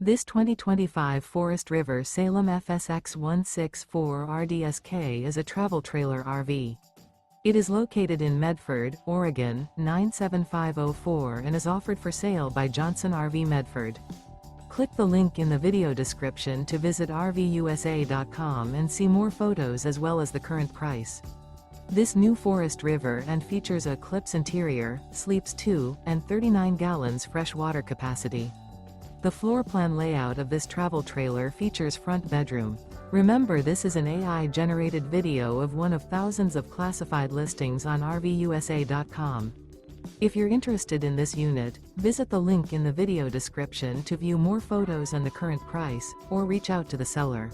This 2025 Forest River Salem FSX 164 RDSK is a travel trailer RV. It is located in Medford, Oregon, 97504 and is offered for sale by Johnson RV Medford. Click the link in the video description to visit RVUSA.com and see more photos as well as the current price. This new Forest River and features a ECLIPSE interior, sleeps 2, and 39 gallons fresh water capacity. The floor plan layout of this travel trailer features front bedroom. Remember, this is an AI-generated video of one of thousands of classified listings on RVUSA.com. If you're interested in this unit, visit the link in the video description to view more photos and the current price, or reach out to the seller.